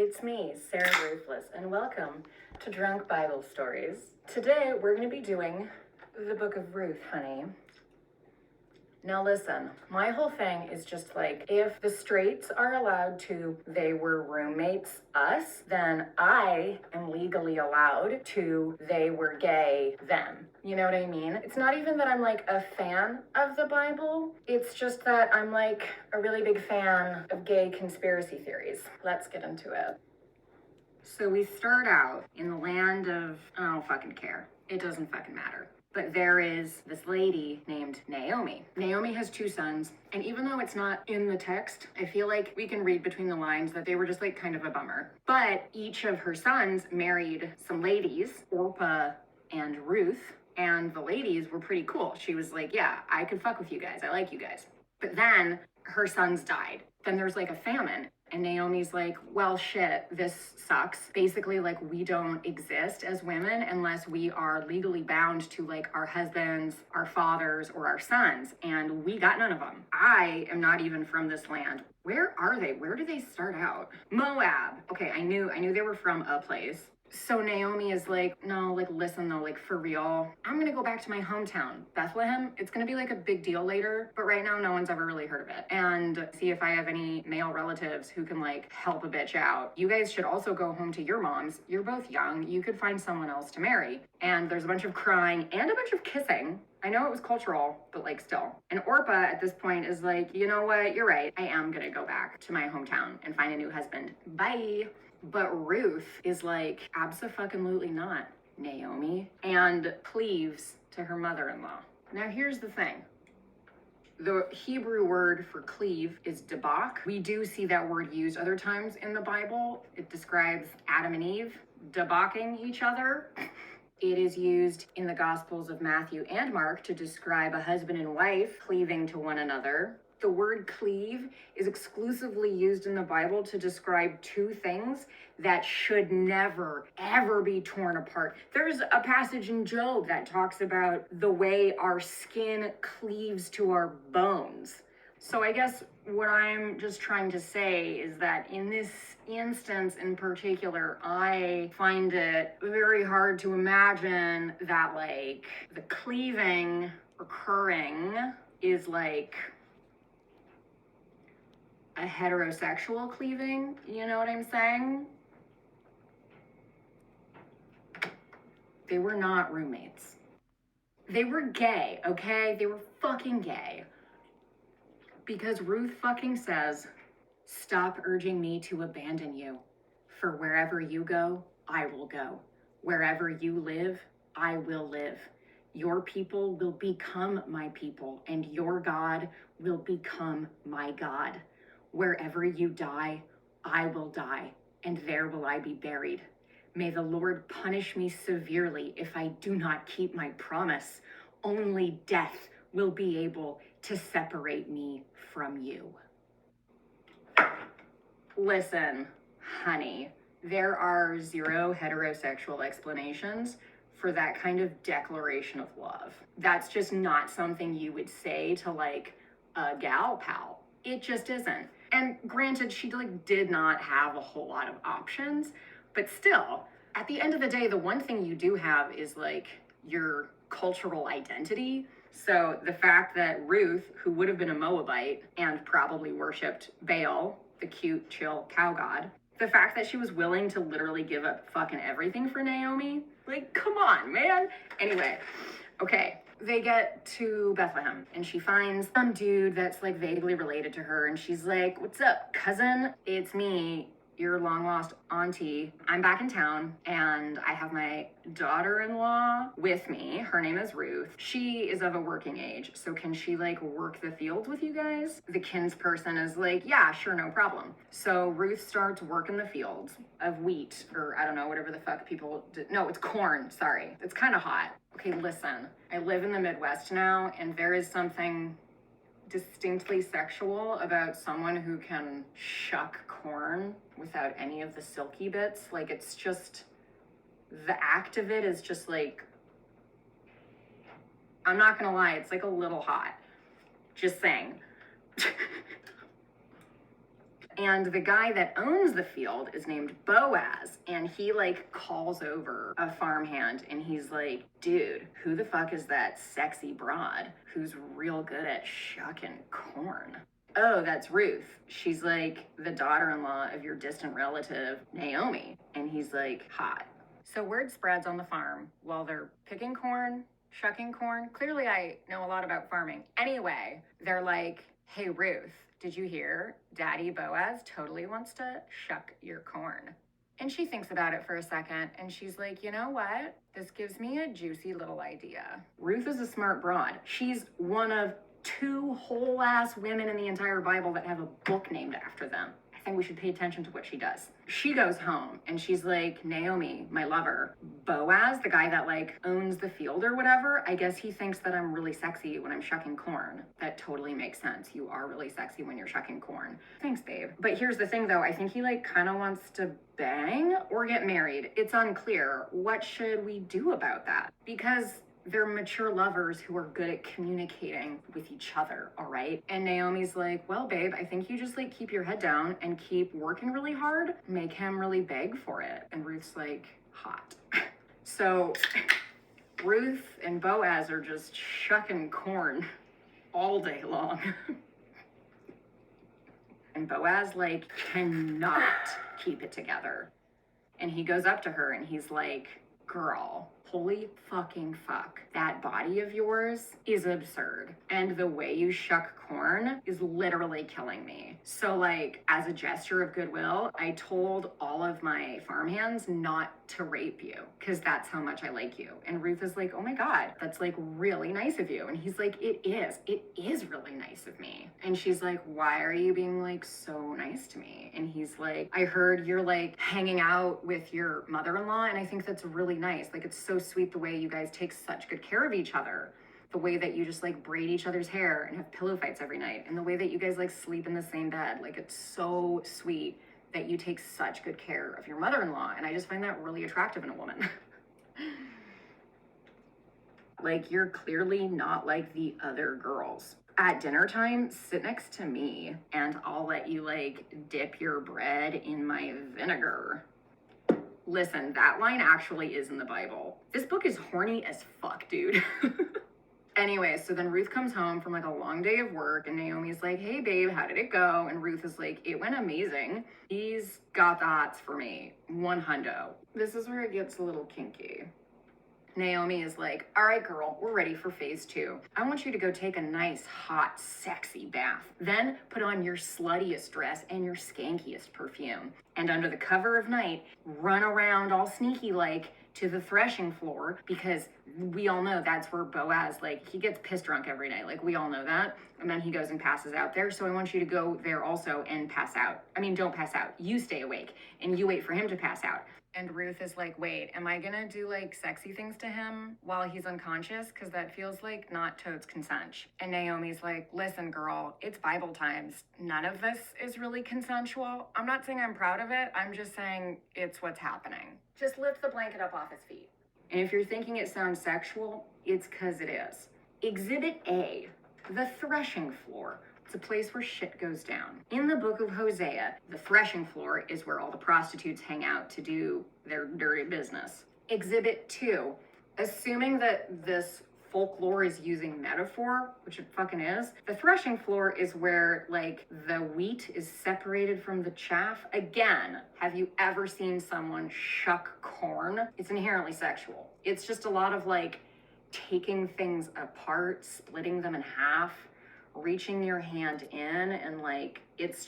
It's me, Sarah Ruthless, and welcome to Drunk Bible Stories. Today we're going to be doing the book of Ruth, honey. Now listen, my whole thing is just like, if the straights are allowed to, they were roommates, us, then I am legally allowed to, they were gay, them. You know what I mean? It's not even that I'm like a fan of the Bible. It's just that I'm like a really big fan of gay conspiracy theories. Let's get into it. So we start out in the land of, I don't fucking care. It doesn't fucking matter. But there is this lady named Naomi. Naomi has 2 sons, and even though it's not in the text, I feel like we can read between the lines that they were just like kind of a bummer. But each of her sons married some ladies, Orpah and Ruth, and the ladies were pretty cool. She was like, yeah, I could fuck with you guys. I like you guys. But then her sons died. Then there's like a famine. And Naomi's like, well, shit, this sucks. Basically, like, we don't exist as women unless we are legally bound to, like, our husbands, our fathers, or our sons. And we got none of them. I am not even from this land. Where are they? Where do they start out? Moab. Okay, I knew they were from a place. So Naomi is like, no, like, listen though, like, for real, I'm gonna go back to my hometown, Bethlehem. It's gonna be like a big deal later, but right now no one's ever really heard of it. And see if I have any male relatives who can like help a bitch out. You guys should also go home to your moms. You're both young. You could find someone else to marry. And there's a bunch of crying and a bunch of kissing. I know it was cultural, but like still. And Orpah at this point is like, you know what? You're right. I am gonna go back to my hometown and find a new husband. Bye. But Ruth is like, abso-fucking-lutely not, Naomi, and cleaves to her mother-in-law. Now here's the thing. The Hebrew word for cleave is debak. We do see that word used other times in the Bible. It describes Adam and Eve debaking each other. It is used in the Gospels of Matthew and Mark to describe a husband and wife cleaving to one another. The word cleave is exclusively used in the Bible to describe 2 things that should never, ever be torn apart. There's a passage in Job that talks about the way our skin cleaves to our bones. So I guess what I'm just trying to say is that in this instance in particular, I find it very hard to imagine that like the cleaving occurring is like a heterosexual cleaving, you know what I'm saying? They were not roommates. They were gay, okay? They were fucking gay. Because Ruth fucking says, stop urging me to abandon you. For wherever you go, I will go. Wherever you live, I will live. Your people will become my people, and your God will become my God. Wherever you die, I will die, and there will I be buried. May the Lord punish me severely if I do not keep my promise. Only death will be able to separate me from you. Listen, honey, there are 0 heterosexual explanations for that kind of declaration of love. That's just not something you would say to like a gal pal. It just isn't. And granted, she like did not have a whole lot of options, but still, at the end of the day, the one thing you do have is like your cultural identity. So the fact that Ruth, who would have been a Moabite and probably worshipped Baal, the cute, chill cow god, the fact that she was willing to literally give up fucking everything for Naomi, like, come on, man. Anyway, okay. They get to Bethlehem and she finds some dude that's like vaguely related to her, and she's like, what's up, cousin? It's me, your long lost auntie. I'm back in town and I have my daughter-in-law with me. Her name is Ruth. She is of a working age, so can she like work the fields with you guys? The kinsperson is like, yeah, sure, no problem. So Ruth starts working the fields of wheat, or I don't know, whatever the fuck people do. No, it's corn, sorry. It's kind of hot. Okay, listen, I live in the Midwest now, and there is something distinctly sexual about someone who can shuck corn without any of the silky bits. Like, it's just, the act of it is just like, I'm not gonna lie, it's like a little hot. Just saying. And the guy that owns the field is named Boaz, and he like calls over a farmhand and he's like, dude, who the fuck is that sexy broad who's real good at shucking corn? Oh, that's Ruth. She's like the daughter-in-law of your distant relative, Naomi. And he's like, hot. So word spreads on the farm while they're picking corn, shucking corn. Clearly I know a lot about farming. Anyway, they're like, hey Ruth, did you hear? Daddy Boaz totally wants to shuck your corn. And she thinks about it for a second and she's like, you know what? This gives me a juicy little idea. Ruth is a smart broad. She's one of 2 whole ass women in the entire Bible that have a book named after them. I think we should pay attention to what she does. She goes home and she's like, Naomi, my lover, Boaz, the guy that like owns the field or whatever, I guess he thinks that I'm really sexy when I'm shucking corn. That totally makes sense. You are really sexy when you're shucking corn. Thanks, babe. But here's the thing though, I think he like kind of wants to bang or get married. It's unclear. What should we do about that? Because they're mature lovers who are good at communicating with each other, all right? And Naomi's like, well, babe, I think you just like keep your head down and keep working really hard, make him really beg for it. And Ruth's like, hot. So Ruth and Boaz are just shucking corn all day long. And Boaz like cannot keep it together. And he goes up to her and he's like, girl, holy fucking fuck. That body of yours is absurd. And the way you shuck corn is literally killing me. So like, as a gesture of goodwill, I told all of my farmhands not to rape you because that's how much I like you. And Ruth is like, oh my God, that's like really nice of you. And he's like, it is really nice of me. And she's like, why are you being like so nice to me? And he's like, I heard you're like hanging out with your mother-in-law and I think that's really nice. Like, it's so sweet the way you guys take such good care of each other. The way that you just like braid each other's hair and have pillow fights every night. And the way that you guys like sleep in the same bed. Like, it's so sweet that you take such good care of your mother-in-law. And I just find that really attractive in a woman. Like, you're clearly not like the other girls. At dinner time, sit next to me and I'll let you like dip your bread in my vinegar. Listen, that line actually is in the Bible. This book is horny as fuck, dude. Anyway, so then Ruth comes home from like a long day of work and Naomi's like, hey babe, how did it go? And Ruth is like, it went amazing. He's got the hots for me, 100. This is where it gets a little kinky. Naomi is like, all right, girl, we're ready for phase 2. I want you to go take a nice, hot, sexy bath. Then put on your sluttiest dress and your skankiest perfume. And under the cover of night, run around all sneaky like to the threshing floor because we all know that's where Boaz, like, he gets pissed drunk every night. Like, we all know that. And then he goes and passes out there. So I want you to go there also and pass out. I mean, don't pass out. You stay awake and you wait for him to pass out. And Ruth is like, wait, am I gonna do like sexy things to him while he's unconscious? Because that feels like not totes consent. And Naomi's like, listen, girl, it's Bible times. None of this is really consensual. I'm not saying I'm proud of it. I'm just saying it's what's happening. Just lift the blanket up off his feet. And if you're thinking it sounds sexual, it's because it is. Exhibit A, the threshing floor. It's a place where shit goes down. In the book of Hosea, the threshing floor is where all the prostitutes hang out to do their dirty business. Exhibit 2, assuming that this folklore is using metaphor, which it fucking is, the threshing floor is where like the wheat is separated from the chaff. Again, have you ever seen someone shuck corn? It's inherently sexual. It's just a lot of like taking things apart, splitting them in half, reaching your hand in, and like, it's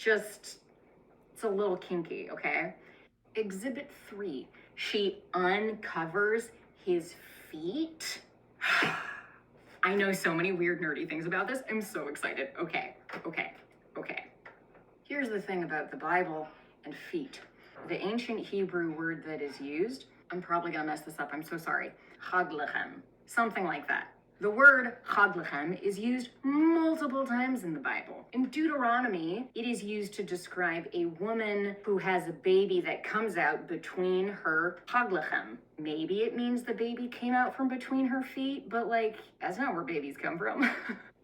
a little kinky, okay? Exhibit 3, she uncovers his feet. I know so many weird nerdy things about this. I'm so excited. Okay. Here's the thing about the Bible and feet. The ancient Hebrew word that is used, I'm probably gonna mess this up, I'm so sorry. Chag lechem, something like that. The word chag lechem is used multiple times in the Bible. In Deuteronomy, it is used to describe a woman who has a baby that comes out between her chag lechem. Maybe it means the baby came out from between her feet, but like, that's not where babies come from.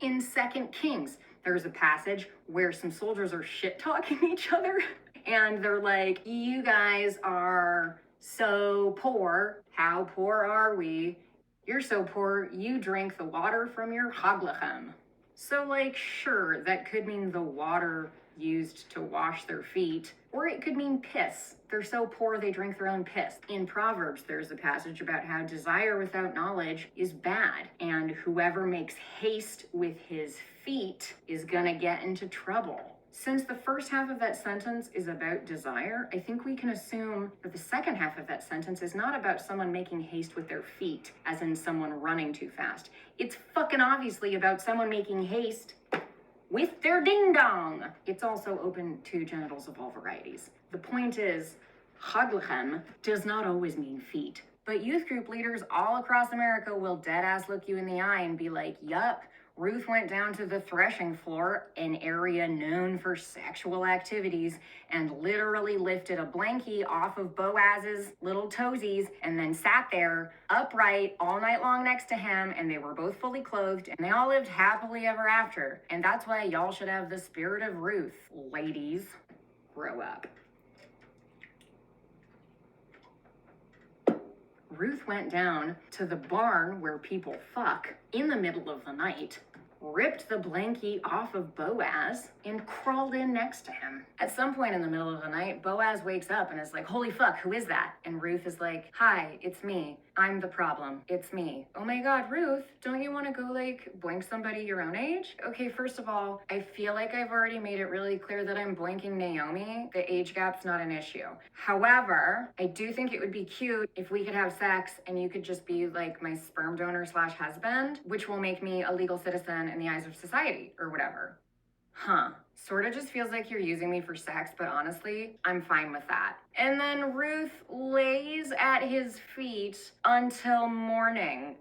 In 2 Kings, there's a passage where some soldiers are shit-talking each other. And they're like, you guys are so poor. How poor are we? You're so poor, you drink the water from your haglachem. So like, sure, that could mean the water used to wash their feet, or it could mean piss. They're so poor they drink their own piss. In Proverbs, there's a passage about how desire without knowledge is bad, and whoever makes haste with his feet is gonna get into trouble. Since the first half of that sentence is about desire, I think we can assume that the second half of that sentence is not about someone making haste with their feet, as in someone running too fast. It's fucking obviously about someone making haste with their ding-dong. It's also open to genitals of all varieties. The point is, haglachem does not always mean feet. But youth group leaders all across America will dead-ass look you in the eye and be like, yup, Ruth went down to the threshing floor, an area known for sexual activities, and literally lifted a blankie off of Boaz's little toesies and then sat there upright all night long next to him, and they were both fully clothed, and they all lived happily ever after. And that's why y'all should have the spirit of Ruth, ladies. Grow up. Ruth went down to the barn where people fuck in the middle of the night, ripped the blankie off of Boaz, and crawled in next to him. At some point in the middle of the night, Boaz wakes up and is like, holy fuck, who is that? And Ruth is like, hi, it's me. I'm the problem. It's me. Oh my God, Ruth, don't you want to go like boink somebody your own age? Okay, first of all, I feel like I've already made it really clear that I'm boinking Naomi. The age gap's not an issue. However, I do think it would be cute if we could have sex and you could just be like my sperm donor / husband, which will make me a legal citizen in the eyes of society or whatever. Huh. Sort of just feels like you're using me for sex, but honestly, I'm fine with that. And then Ruth lays at his feet until morning.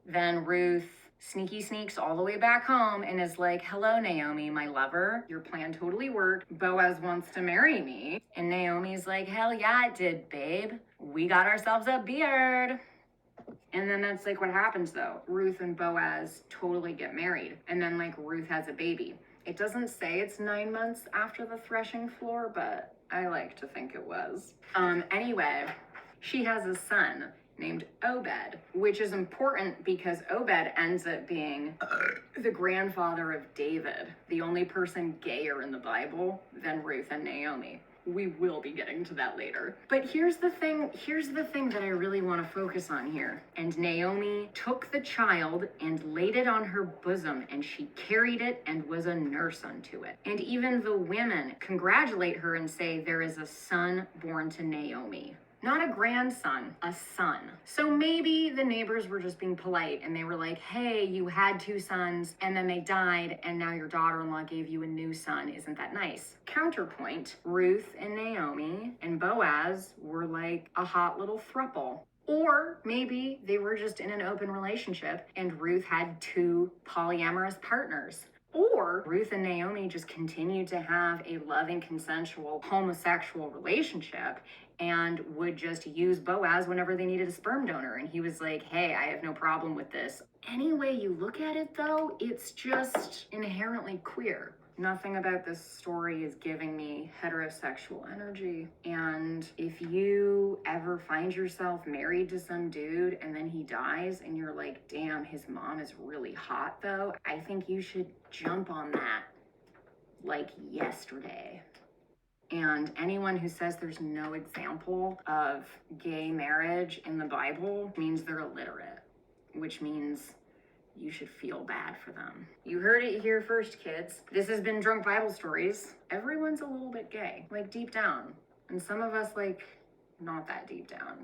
Then Ruth sneaky sneaks all the way back home and is like, hello, Naomi, my lover. Your plan totally worked. Boaz wants to marry me. And Naomi's like, hell yeah, it did, babe. We got ourselves a beard. And then that's like what happens though. Ruth and Boaz totally get married. And then like Ruth has a baby. It doesn't say it's 9 months after the threshing floor, but I like to think it was. Anyway, she has a son named Obed, which is important because Obed ends up being the grandfather of David, the only person gayer in the Bible than Ruth and Naomi. We will be getting to that later. But here's the thing that I really want to focus on here. And Naomi took the child and laid it on her bosom, and she carried it and was a nurse unto it. And even the women congratulate her and say, there is a son born to Naomi. Not a grandson, a son. So maybe the neighbors were just being polite and they were like, hey, you had 2 sons and then they died and now your daughter-in-law gave you a new son. Isn't that nice? Counterpoint, Ruth and Naomi and Boaz were like a hot little throuple. Or maybe they were just in an open relationship and Ruth had 2 polyamorous partners. Or Ruth and Naomi just continued to have a loving, consensual, homosexual relationship and would just use Boaz whenever they needed a sperm donor. And he was like, hey, I have no problem with this. Any way you look at it though, it's just inherently queer. Nothing about this story is giving me heterosexual energy. And if you ever find yourself married to some dude and then he dies and you're like, damn, his mom is really hot though, I think you should jump on that like yesterday. And anyone who says there's no example of gay marriage in the Bible means they're illiterate, which means you should feel bad for them. You heard it here first, kids. This has been Drunk Bible Stories. Everyone's a little bit gay, like deep down. And some of us like not that deep down.